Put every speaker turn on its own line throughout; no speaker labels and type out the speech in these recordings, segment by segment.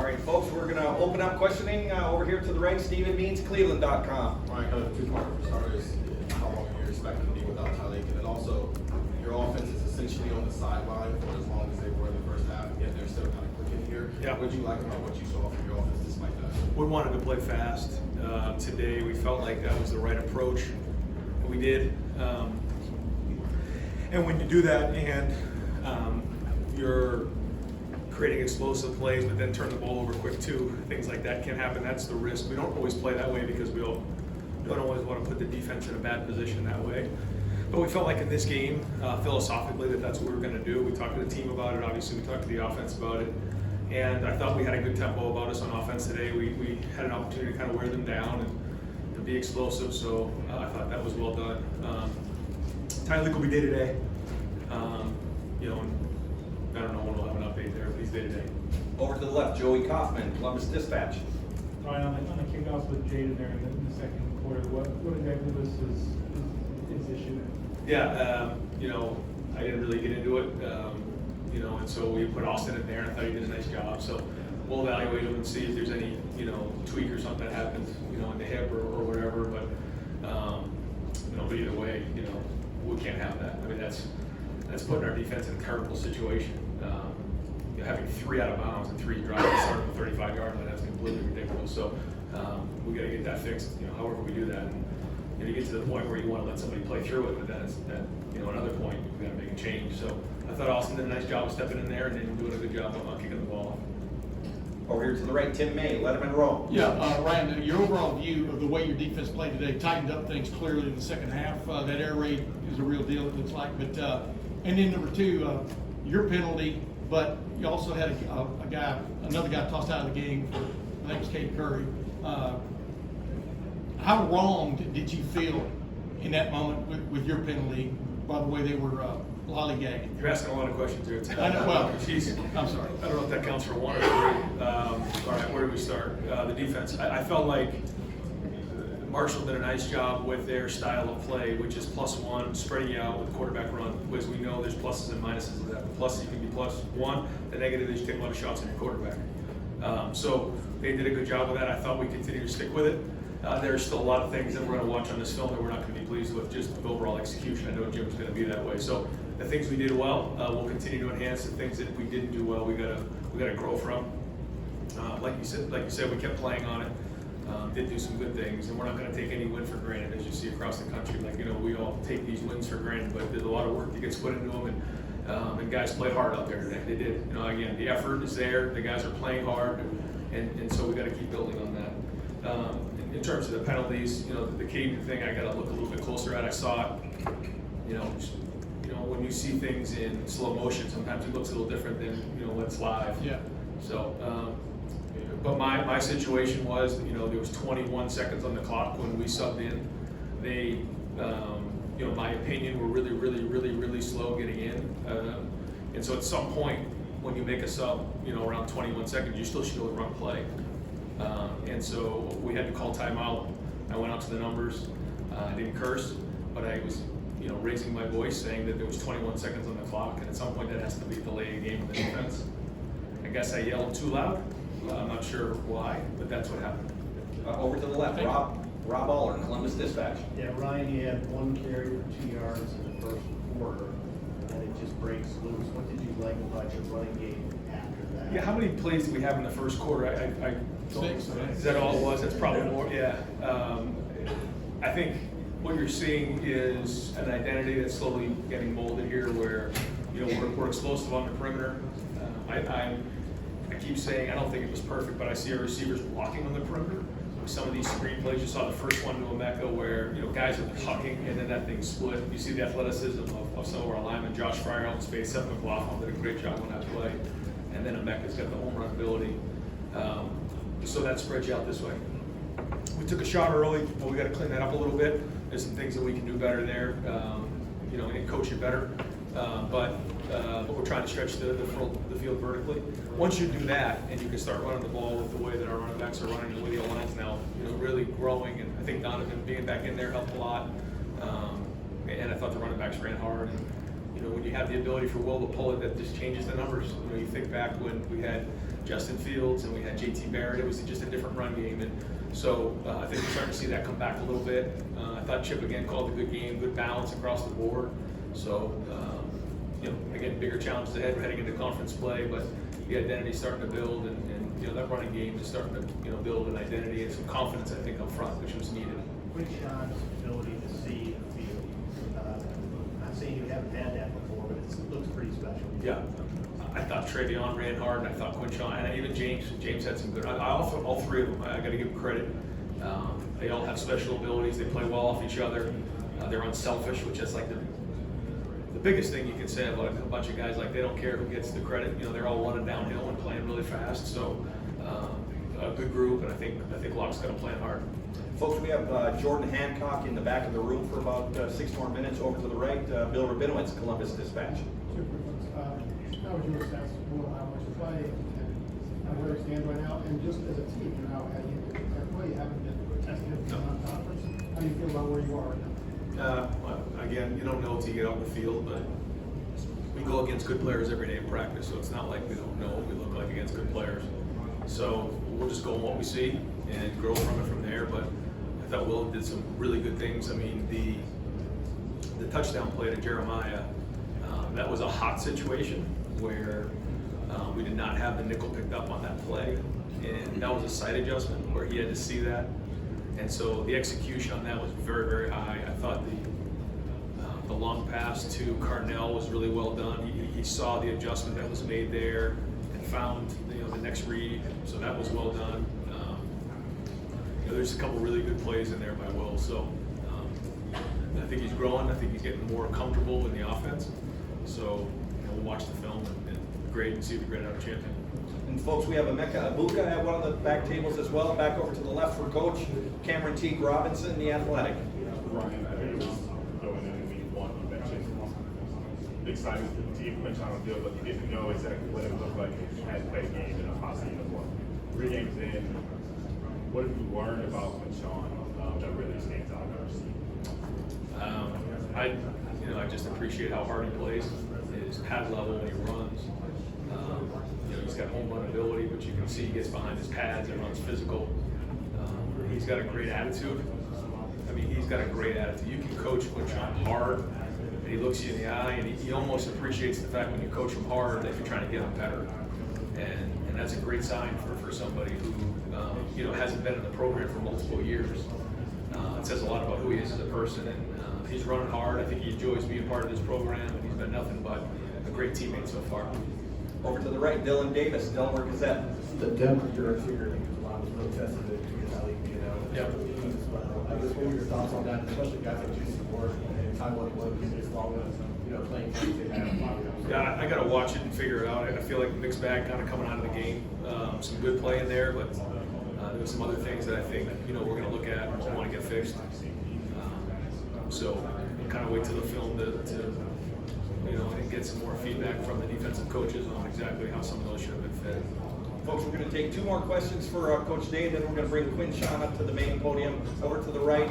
All right, folks, we're going to open up questioning over here to the right. Steven Means, Cleveland.com.
Ryan, kind of two-part for starters. How long are you expecting to be without Tyreek? And then also, your offense is essentially on the sideline for as long as they were in the first half, yet they're still kind of clicking here.
Yeah.
What did you like about what you saw from your offense despite that?
We wanted to play fast. Today we felt like that was the right approach. We did. And when you do that and you're creating explosive plays but then turn the ball over quick too, things like that can happen. That's the risk. We don't always play that way because we don't always want to put the defense in a bad position that way. But we felt like in this game, philosophically, that's what we were going to do. We talked to the team about it. Obviously, we talked to the offense about it. And I thought we had a good tempo about us on offense today. We had an opportunity to kind of wear them down and to be explosive. So I thought that was well done. Tyreek will be day to day. And I don't know when we'll have an update there, but he's day to day.
Over to the left, Joey Kaufman, Columbus Dispatch.
Ryan, on the kickoffs with Jaden there in the second quarter, what exactly was his issue?
Yeah, I didn't really get into it, and so we put Austin in there, and I thought he did a nice job. So we'll evaluate him and see if there's any, tweak or something that happens, in the hip or whatever. But, but either way, we can't have that. I mean, that's putting our defense in a terrible situation. Having 3 out of bounds and 3 drives starting with 35-yard line, that's completely ridiculous. So we got to get that fixed, however we do that. And you get to the point where you want to let somebody play through it, but then it's another point we got to make a change. So I thought Austin did a nice job of stepping in there and then doing a good job of kicking the ball.
Over here to the right, Tim May, Letterman Row.
Yeah, Ryan, your overall view of the way your defense played today tightened up things clearly in the second half. That air raid is a real deal, it looks like. But and then number 2, your penalty, but you also had another guy tossed out of the game. I think it was Cade Curry. How wronged did you feel in that moment with your penalty by the way they were lollygagging?
You're asking a lot of questions here.
I know, well,
Jeez.
I'm sorry.
I don't know if that counts for 1 or 3. All right, where do we start? The defense. I felt like Marshall did a nice job with their style of play, which is +1, spreading you out with quarterback run. As we know, there's pluses and minuses of that. The plus, you can be +1. The negative is you take a lot of shots on your quarterback. So they did a good job with that. I thought we continue to stick with it. There's still a lot of things that we're going to watch on this film that we're not going to be pleased with, just the overall execution. I know Jim's going to be that way. So the things we did well, we'll continue to enhance. The things that we didn't do well, we gotta grow from. Like you said, we kept playing on it. Did do some good things, and we're not going to take any win for granted, as you see across the country. We all take these wins for granted, but there's a lot of work that gets put into them, and guys played hard out there today. They did. Again, the effort is there. The guys are playing hard, and so we got to keep building on that. In terms of the penalties, the Caden thing, I got to look a little bit closer at. I saw it. When you see things in slow motion, sometimes it looks a little different than when it's live.
Yeah.
So, but my situation was, there was 21 seconds on the clock when we subbed in. They, my opinion, were really, really, really, really slow getting in. And so at some point, when you make a sub, around 21 seconds, you still should go run play. And so we had to call timeout. I went out to the numbers. I didn't curse, but I was, raising my voice saying that there was 21 seconds on the clock, and at some point that has to be delaying a game of the defense. I guess I yelled too loud. I'm not sure why, but that's what happened.
Over to the left, Rob Aller, Columbus Dispatch.
Yeah, Ryan, he had 1 carry for 2 yards in the first quarter, and it just breaks loose. What did you like about your running game after that?
Yeah, how many plays did we have in the first quarter? I don't,
6, I think.
is that all it was? That's probably more. Yeah. I think what you're seeing is an identity that's slowly getting molded here, where we're explosive on the perimeter. I keep saying I don't think it was perfect, but I see our receivers blocking on the perimeter. Some of these screen plays, you saw the first one to Emeka where guys are hucking and then that thing split. You see the athleticism of some of our linemen. Josh Fryer out in space, Seth McLaughlin did a great job on that play, and then Emeka's got the home run ability. So that spreads you out this way. We took a shot early, but we got to clean that up a little bit. There's some things that we can do better there, and coach it better. But we're trying to stretch the field vertically. Once you do that, and you can start running the ball with the way that our running backs are running, the way the line's now, really growing, and I think Donovan being back in there helped a lot. And I thought the running backs ran hard, and you know, when you have the ability for Will to pull it, that just changes the numbers. You know, you think back when we had Justin Fields and we had JT Barrett, it was just a different run game. And so I think we're starting to see that come back a little bit. I thought Chip again called a good game, good balance across the board. So, you know, again, bigger challenges ahead. We're heading into conference play, but the identity's starting to build, and you know, that running game is starting to, you know, build an identity and some confidence, I think, up front, which was needed.
Quinshawn's ability to see the field. Not saying you haven't had that before, but it looks pretty special.
Yeah, I thought Travion ran hard, and I thought Quinshawn, and even James had some good. I also, all three of them, I got to give them credit. They all have special abilities. They play well off each other. They're unselfish, which is like the biggest thing you can say about a bunch of guys. Like, they don't care who gets the credit. You know, they're all running downhill and playing really fast. So a good group, and I think Locke's going to play hard.
Folks, we have Jordan Hancock in the back of the room for about 6 more minutes. Over to the right, Bill Rabinowitz, Columbus Dispatch.
Two quick ones. How would you assess how much to play and where you stand right now? And just as a team, you know, how you haven't been tested in the conference. How do you feel about where you are right now?
Again, you don't know until you get out in the field, but we go against good players every day in practice, so it's not like we don't know what we look like against good players. So we'll just go on what we see and grow from it from there. But I thought Will did some really good things. I mean, the touchdown play to Jeremiah, that was a hot situation where we did not have the nickel picked up on that play, and that was a sight adjustment where he had to see that. And so the execution on that was very, very high. I thought the long pass to Carnell was really well done. He saw the adjustment that was made there and found the next read. So that was well done. There's a couple really good plays in there by Will. So I think he's growing. I think he's getting more comfortable in the offense. So we'll watch the film and grade and see if we grade out a champion.
And folks, we have Emeka Abuka at one of the back tables as well. Back over to the left for Coach Cameron Teague Robinson, the Athletic.
Ryan, I think it was going in week 1, you mentioned excited for the team, Quinshawn on the field, but you didn't know exactly what it looked like if you had played a game in a posse uniform. 3 games in, what have you learned about Quinshawn that really stands out?
I just appreciate how hard he plays. His pad level when he runs. He's got home run ability, but you can see he gets behind his pads and runs physical. He's got a great attitude. I mean, he's got a great attitude. You can coach Quinshawn hard, and he looks you in the eye, and he almost appreciates the fact when you coach him hard that you're trying to get him better. And that's a great sign for somebody who hasn't been in the program for multiple years. It says a lot about who he is as a person, and he's running hard. I think he enjoys being part of this program, and he's been nothing but a great teammate so far.
Over to the right, Dylan Davis, Delaware Gazette.
The depth of your figure, because a lot of really tested it to your league,
Yeah.
I guess what were your thoughts on that, especially guys like Juicy Ward and Taiwan Williams, as long as, playing games they have?
Yeah, I got to watch it and figure it out. I feel like a mixed bag kind of coming out of the game. Some good play in there, but there were some other things that I think we're going to look at and want to get fixed. So we'll kind of wait till the film to and get some more feedback from the defensive coaches on exactly how some of those should have been fed.
Folks, we're going to take 2 more questions for Coach Dave, then we're going to bring Quinshawn up to the main podium. Over to the right,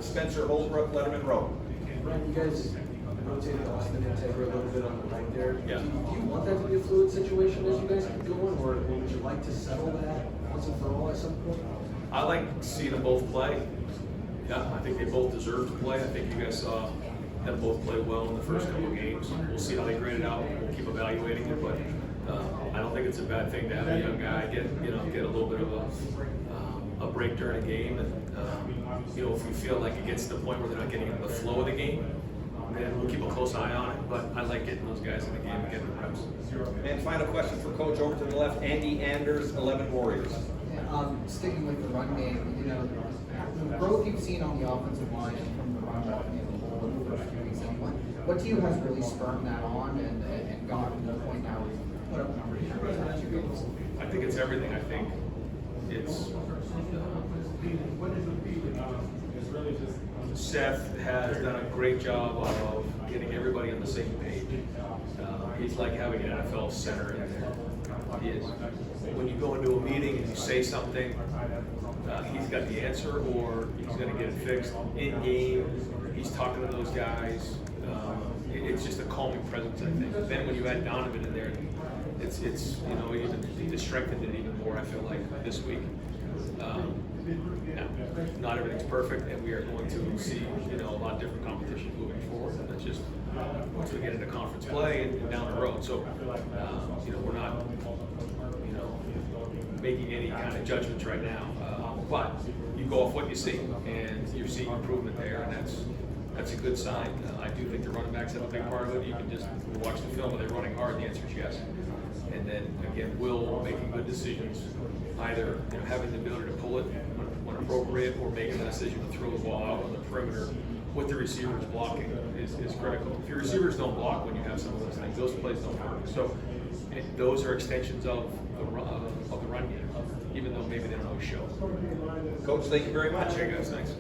Spencer Holbrook, Letterman Row.
Ryan, you guys rotated Austin Integra a little bit on the right there.
Yeah.
Do you want that to be a fluid situation as you guys keep going, or would you like to settle that once and for all at some point?
I like seeing them both play. Yeah, I think they both deserve to play. I think you guys saw them both play well in the first couple of games. We'll see how they grade it out. We'll keep evaluating it, but I don't think it's a bad thing to have a young guy get a little bit of a break during a game, and if we feel like it gets to the point where they're not getting into the flow of the game, then we'll keep a close eye on it. But I like getting those guys in the game and getting the reps.
And final question for Coach, over to the left, Andy Anders, 11 Warriors.
Sticking with the run game, the growth you've seen on the offensive line and from the run blocking as a whole in the first few weeks, what to you has really spurred that on and gotten to the point now where you put up numbers here 2 games?
I think it's everything. I think it's Seth has done a great job of getting everybody on the same page. He's like having an NFL center in there. He is. When you go into a meeting and you say something, he's got the answer, or he's going to get it fixed in game. He's talking to those guys. it's just a calming presence, I think. Then when you add Donovan in there, it's you know, even strengthened it even more, I feel like, this week. Now, not everything's perfect, and we are going to see, you know, a lot of different competition moving forward. And that's just once we get into conference play and down the road. So, you know, we're not, you know, making any kind of judgments right now. But you go off what you see, and you're seeing improvement there, and that's a good sign. I do think the running backs have a big part of it. You can just watch the film. Are they running hard? The answer is yes. And then again, Will making good decisions, either, you know, having the ability to pull it when appropriate, or making the decision to throw the ball out on the perimeter with the receivers blocking is critical. If your receivers don't block when you have some of those things, those plays don't work. So those are extensions of the run game, even though maybe they don't always show.
Coach, thank you very much.
Hey guys, thanks.